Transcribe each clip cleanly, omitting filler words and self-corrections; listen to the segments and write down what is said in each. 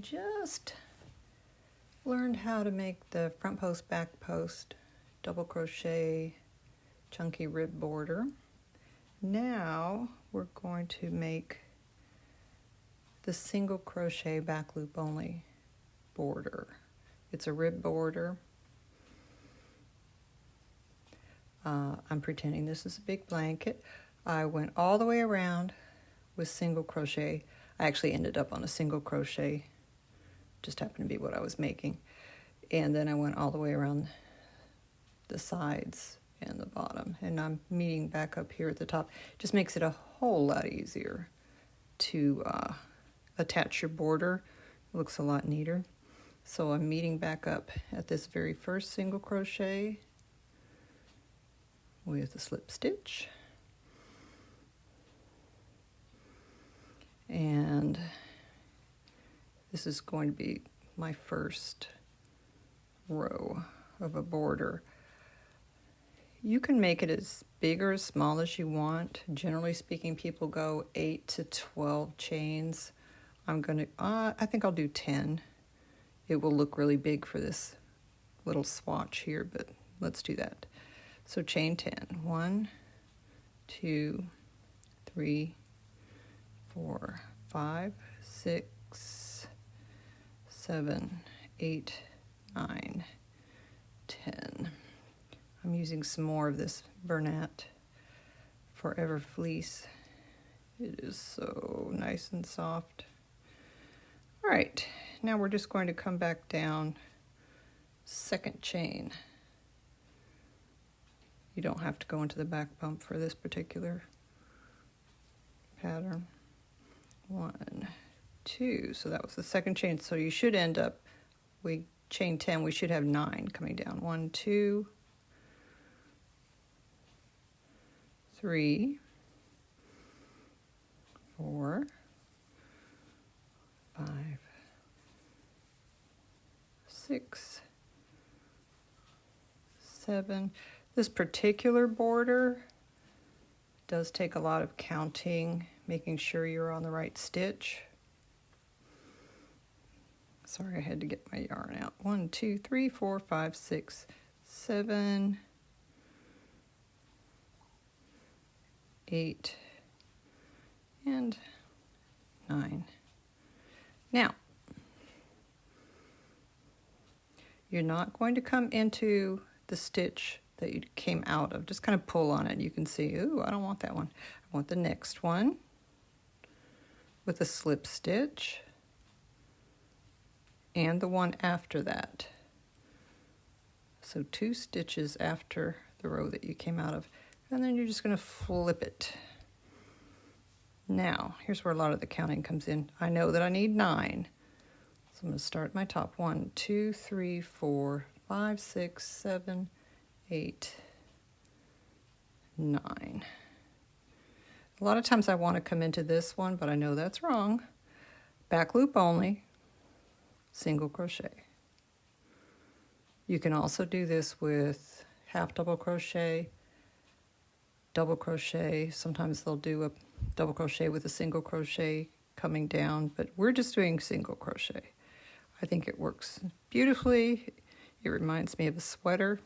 just learned how to make the front post, back post, double crochet, chunky rib border. Now we're going to make the single crochet back loop only border. It's a rib border. I'm pretending this is a big blanket. I went all the way around with single crochet. I actually ended up on a single crochet, just happened to be what I was making. And then I went all the way around the sides and the bottom. And I'm meeting back up here at the top. Just makes it a whole lot easier to attach your border. It looks a lot neater. So I'm meeting back up at this very first single crochet with a slip stitch. And this is going to be my first row of a border. You can make it as big or as small as you want. Generally speaking, people go 8 to 12 chains. I think I'll do 10. It will look really big for this little swatch here, but let's do that. So chain 10. 1, 2, 3, 4, 5, 6, 7, 8, 9, 10. I'm using some more of this Bernat Forever Fleece. It is so nice and soft. All right, now we're just going to come back down second chain. You don't have to go into the back bump for this particular pattern. 1, 2, so that was the second chain. So you should end up, we chain 10, we should have 9 coming down. 1, 2, 3, 4, 5, 6, 7. This particular border does take a lot of counting, making sure you're on the right stitch. Sorry, I had to get my yarn out. 1, 2, 3, 4, 5, 6, 7, 8, and 9. Now, you're not going to come into the stitch that you came out of. Just kind of pull on it. You can see, ooh, I don't want that one. I want the next one with a slip stitch and the one after that. So 2 stitches after the row that you came out of. And then you're just going to flip it. Now, here's where a lot of the counting comes in. I know that I need 9. So I'm going to start my top. 1, 2, 3, 4, 5, 6, 7, 8, 9. A lot of times I want to come into this one, but I know that's wrong. Back loop only, single crochet. You can also do this with half double crochet, double crochet. Sometimes they'll do a double crochet with a single crochet coming down, but we're just doing single crochet. I think it works beautifully. It reminds me of a sweater.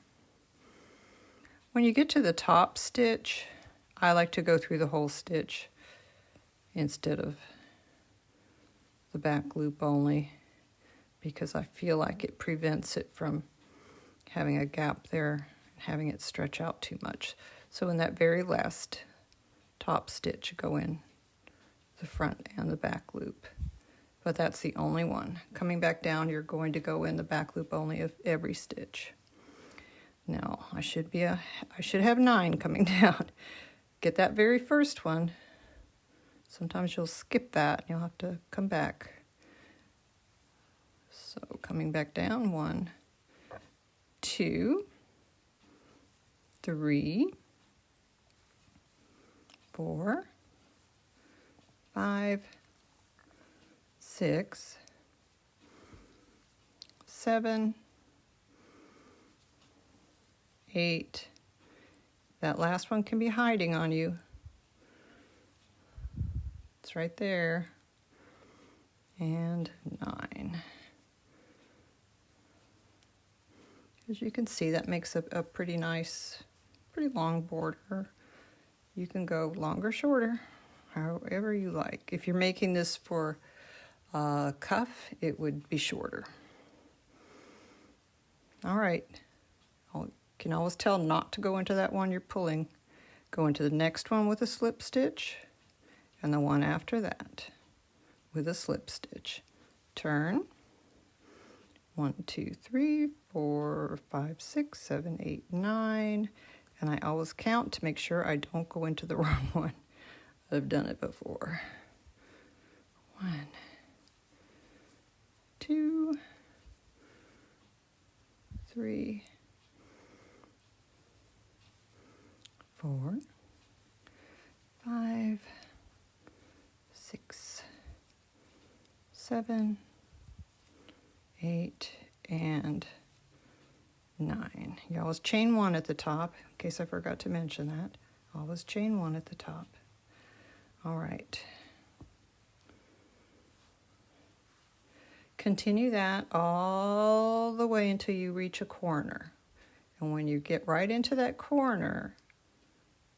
When you get to the top stitch, I like to go through the whole stitch instead of the back loop only, because I feel like it prevents it from having a gap there and having it stretch out too much. So in that very last top stitch, go in the front and the back loop. But that's the only one. Coming back down, you're going to go in the back loop only of every stitch. Now, I should have 9 coming down. Get that very first one. Sometimes you'll skip that and you'll have to come back. So coming back down, 1, 2, 3, 4, 5, 6, 7, 8. That last one can be hiding on you. It's right there. And 9. As you can see, that makes a pretty nice, pretty long border. You can go longer, shorter, however you like. If you're making this for a cuff, it would be shorter. All right, you can always tell not to go into that one you're pulling. Go into the next one with a slip stitch, and the one after that with a slip stitch. Turn. 1, 2, 3, 4, 5, 6, 7, 8, 9. And I always count to make sure I don't go into the wrong one. I've done it before. 1, 2, 3, 4, 5, 6, 7, 8, and 9. You always chain 1 at the top, in case I forgot to mention that. Always chain 1 at the top. All right. Continue that all the way until you reach a corner. And when you get right into that corner,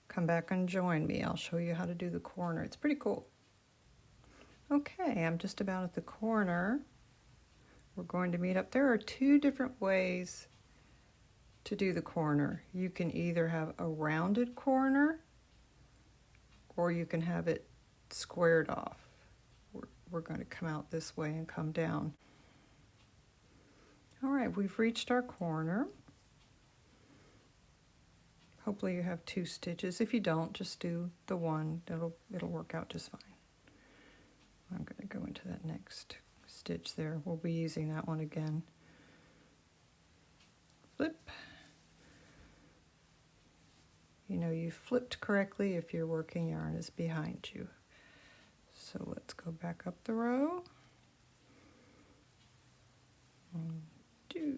come back and join me. I'll show you how to do the corner. It's pretty cool. Okay, I'm just about at the corner. We're going to meet up. There are 2 different ways to do the corner. You can either have a rounded corner or you can have it squared off. We're going to come out this way and come down. All right, we've reached our corner. Hopefully you have 2 stitches. If you don't, just do the one. It'll work out just fine. I'm going to go into that next stitch there. We'll be using that one again. Flip. You know you flipped correctly if your working yarn is behind you. So let's go back up the row. 1, 2,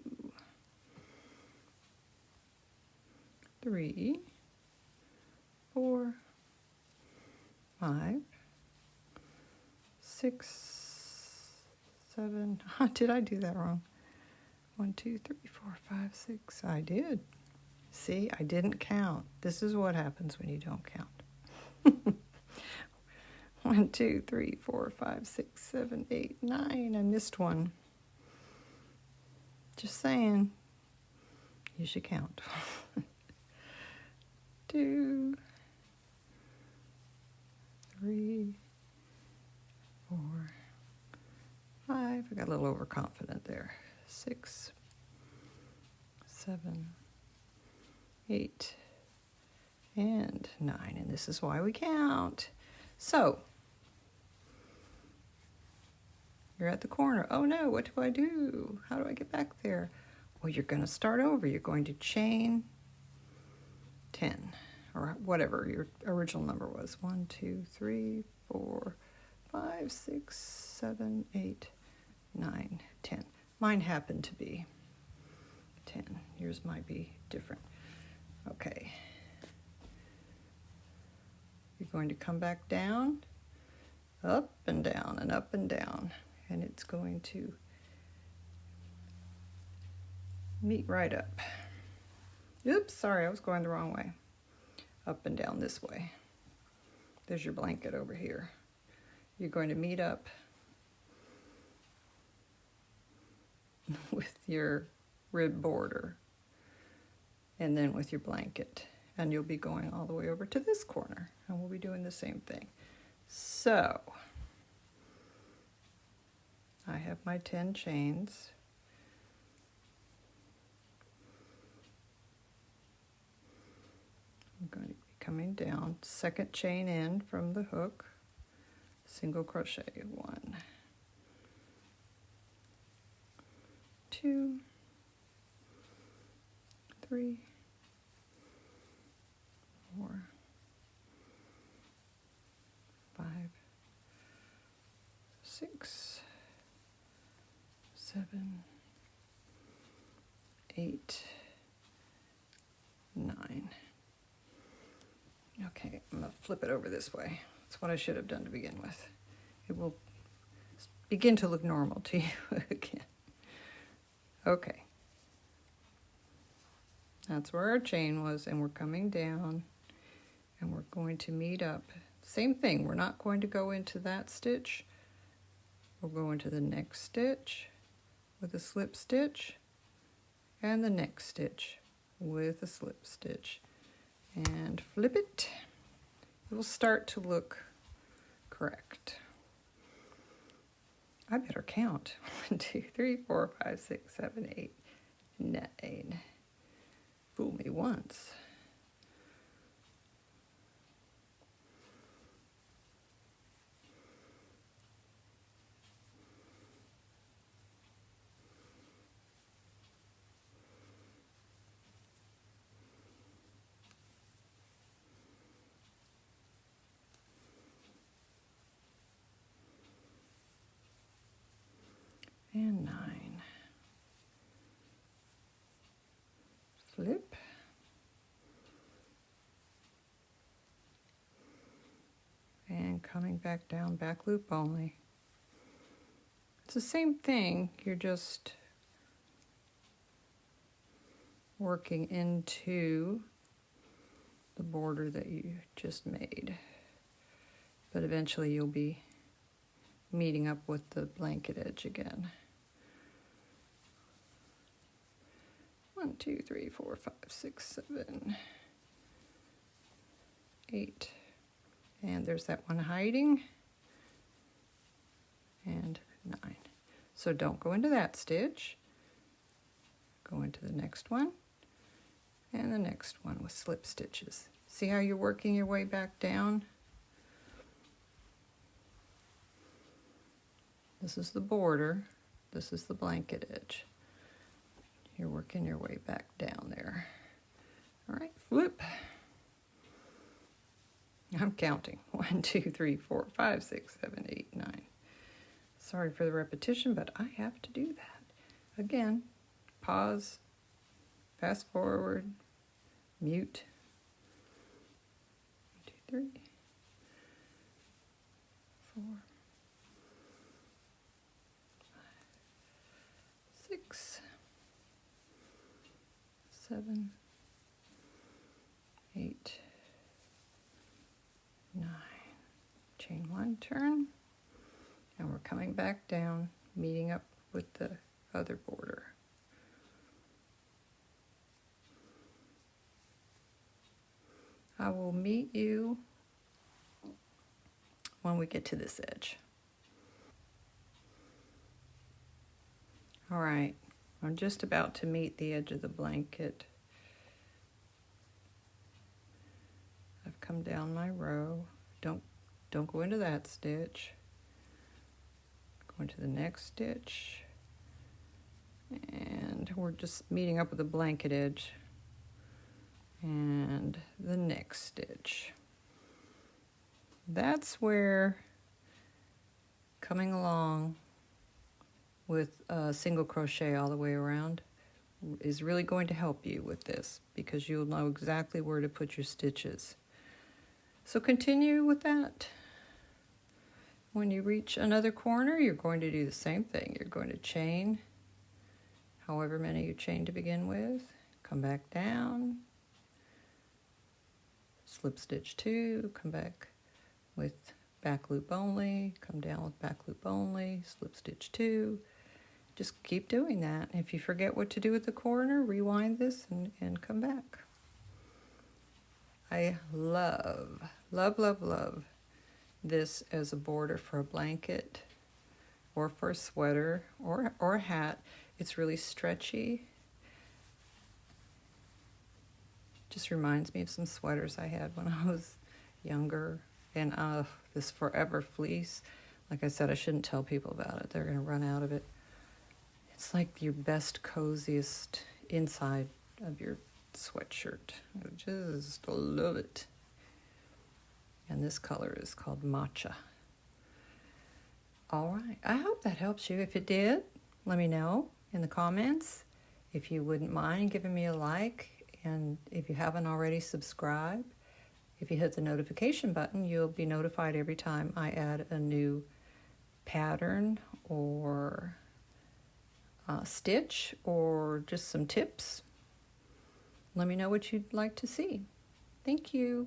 3, 4, 5, 6, 7. Did I do that wrong? 1, 2, 3, 4, 5, 6. I did. See, I didn't count. This is what happens when you don't count. 1, 2, 3, 4, 5, 6, 7, 8, 9. I missed one. Just saying. You should count. 2, 3, 4, 5. I got a little overconfident there. 6, 7, 8, and 9. And this is why we count. So, you're at the corner. Oh no, what do I do? How do I get back there? Well, you're going to start over. You're going to chain 10, or whatever your original number was. 1, 2, 3, 4, 5, 6, 7, 8, 9, 10. Mine happened to be 10. Yours might be different. Okay. You're going to come back down, up and down, and up and down. And it's going to meet right up. Oops, sorry, I was going the wrong way. Up and down this way. There's your blanket over here. You're going to meet up with your rib border and then with your blanket. And you'll be going all the way over to this corner. And we'll be doing the same thing. So, I have my 10 chains. I'm going to be coming down, second chain in from the hook, single crochet, 1, 2, 3, 4, 5, 6, 7, 8, 9. Okay, I'm going to flip it over this way. That's what I should have done to begin with. It will begin to look normal to you again. Okay. That's where our chain was, and we're coming down, and we're going to meet up. Same thing, we're not going to go into that stitch. We'll go into the next stitch with a slip stitch, and the next stitch with a slip stitch, and flip it. It will start to look correct. I better count. 1, 2, 3, 4, 5, 6, 7, 8, 9. Fool me once. And 9. Flip. And coming back down, back loop only. It's the same thing, you're just working into the border that you just made. But eventually you'll be meeting up with the blanket edge again. 1, 2, 3, 4, 5, 6, 7, 8. And there's that one hiding. And 9. So don't go into that stitch. Go into the next one. And the next one with slip stitches. See how you're working your way back down? This is the border. This is the blanket edge. You're working your way back down there. All right, flip. I'm counting. 1, 2, 3, 4, 5, 6, 7, 8, 9. Sorry for the repetition, but I have to do that. Again, pause, fast forward, mute. 1, 2, 3, 4, 5, 6, 7, 8, 9. Chain 1, turn, and we're coming back down, meeting up with the other border. I will meet you when we get to this edge. All right, I'm just about to meet the edge of the blanket. I've come down my row. Don't go into that stitch. Go into the next stitch. And we're just meeting up with the blanket edge. And the next stitch. That's where coming along with a single crochet all the way around is really going to help you with this, because you'll know exactly where to put your stitches. So continue with that. When you reach another corner, you're going to do the same thing. You're going to chain however many you chain to begin with, come back down, slip stitch 2, come back with back loop only, come down with back loop only, slip stitch 2. Just keep doing that. If you forget what to do at the corner, rewind this and come back. I love, love, love, love this as a border for a blanket or for a sweater or a hat. It's really stretchy. Just reminds me of some sweaters I had when I was younger. And this Forever fleece, like I said, I shouldn't tell people about it. They're going to run out of it. It's like your best, coziest inside of your sweatshirt. I just love it. And this color is called Matcha. All right, I hope that helps you. If it did, let me know in the comments. If you wouldn't mind giving me a like, and if you haven't already, subscribe. If you hit the notification button, you'll be notified every time I add a new pattern or stitch or just some tips. Let me know what you'd like to see. Thank you.